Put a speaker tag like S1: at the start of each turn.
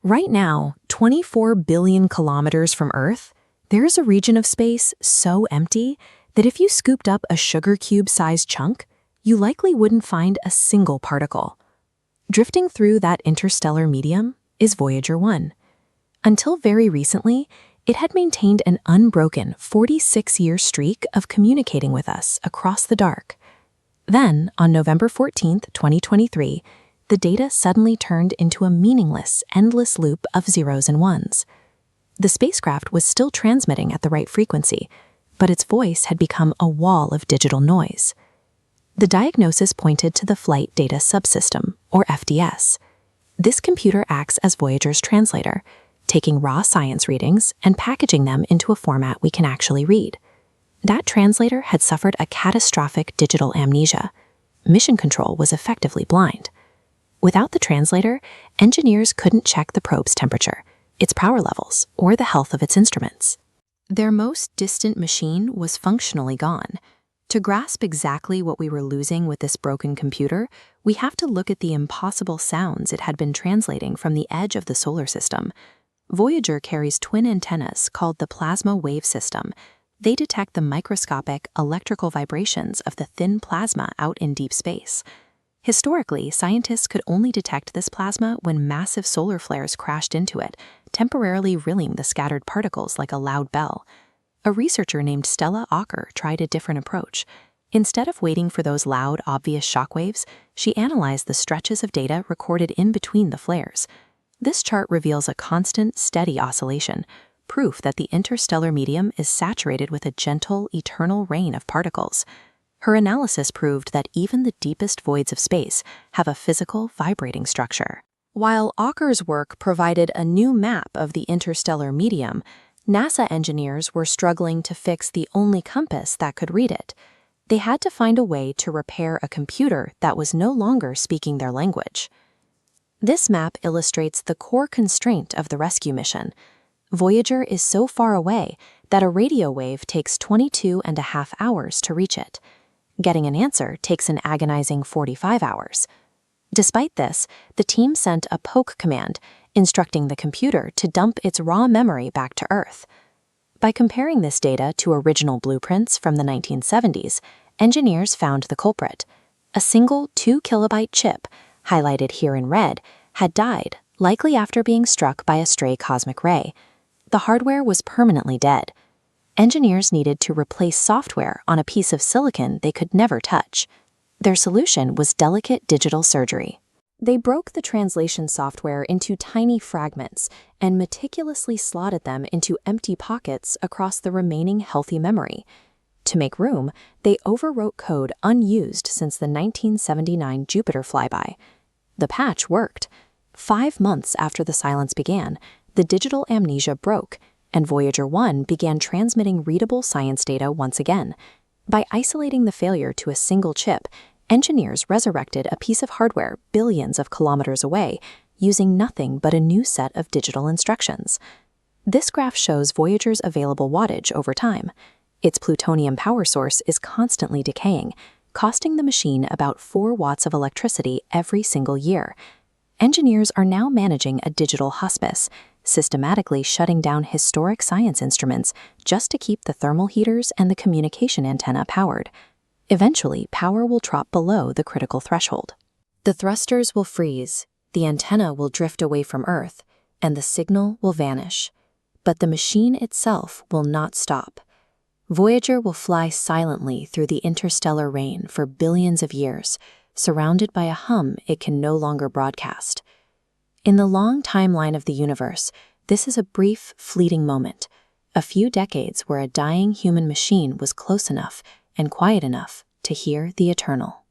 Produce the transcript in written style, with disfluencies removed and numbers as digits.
S1: Right now, 24 billion kilometers from Earth, there's a region of space so empty that if you scooped up a sugar cube-sized chunk, you likely wouldn't find a single particle. Drifting through that interstellar medium is Voyager 1. Until very recently, it had maintained an unbroken 46-year streak of communicating with us across the dark. Then, on November 14, 2023, the data suddenly turned into a meaningless, endless loop of zeros and ones. The spacecraft was still transmitting at the right frequency, but its voice had become a wall of digital noise. The diagnosis pointed to the Flight Data Subsystem, or FDS. This computer acts as Voyager's translator, taking raw science readings and packaging them into a format we can actually read. That translator had suffered a catastrophic digital amnesia. Mission control was effectively blind. Without the translator, engineers couldn't check the probe's temperature, its power levels, or the health of its instruments. Their most distant machine was functionally gone. To grasp exactly what we were losing with this broken computer, we have to look at the impossible sounds it had been translating from the edge of the solar system. Voyager carries twin antennas called the plasma wave system. They detect the microscopic electrical vibrations of the thin plasma out in deep space. Historically, scientists could only detect this plasma when massive solar flares crashed into it, temporarily rilling the scattered particles like a loud bell. A researcher named Stella Ocker tried a different approach. Instead of waiting for those loud, obvious shockwaves, she analyzed the stretches of data recorded in between the flares. This chart reveals a constant, steady oscillation, proof that the interstellar medium is saturated with a gentle, eternal rain of particles. Her analysis proved that even the deepest voids of space have a physical, vibrating structure. While Ocker's work provided a new map of the interstellar medium, NASA engineers were struggling to fix the only compass that could read it. They had to find a way to repair a computer that was no longer speaking their language. This map illustrates the core constraint of the rescue mission. Voyager is so far away that a radio wave takes 22.5 hours to reach it. Getting an answer takes an agonizing 45 hours. Despite this, the team sent a poke command, instructing the computer to dump its raw memory back to Earth. By comparing this data to original blueprints from the 1970s, engineers found the culprit. A single 2-kilobyte chip, highlighted here in red, had died, likely after being struck by a stray cosmic ray. The hardware was permanently dead. Engineers needed to replace software on a piece of silicon they could never touch. Their solution was delicate digital surgery. They broke the translation software into tiny fragments and meticulously slotted them into empty pockets across the remaining healthy memory. To make room, they overwrote code unused since the 1979 Jupiter flyby. The patch worked. 5 months after the silence began, the digital amnesia broke, and Voyager 1 began transmitting readable science data once again. By isolating the failure to a single chip, engineers resurrected a piece of hardware billions of kilometers away, using nothing but a new set of digital instructions. This graph shows Voyager's available wattage over time. Its plutonium power source is constantly decaying, costing the machine about 4 watts of electricity every single year. Engineers are now managing a digital hospice, systematically shutting down historic science instruments just to keep the thermal heaters and the communication antenna powered. Eventually, power will drop below the critical threshold. The thrusters will freeze, the antenna will drift away from Earth, and the signal will vanish. But the machine itself will not stop. Voyager will fly silently through the interstellar rain for billions of years, surrounded by a hum it can no longer broadcast. In the long timeline of the universe, this is a brief, fleeting moment, a few decades where a dying human machine was close enough and quiet enough to hear the eternal.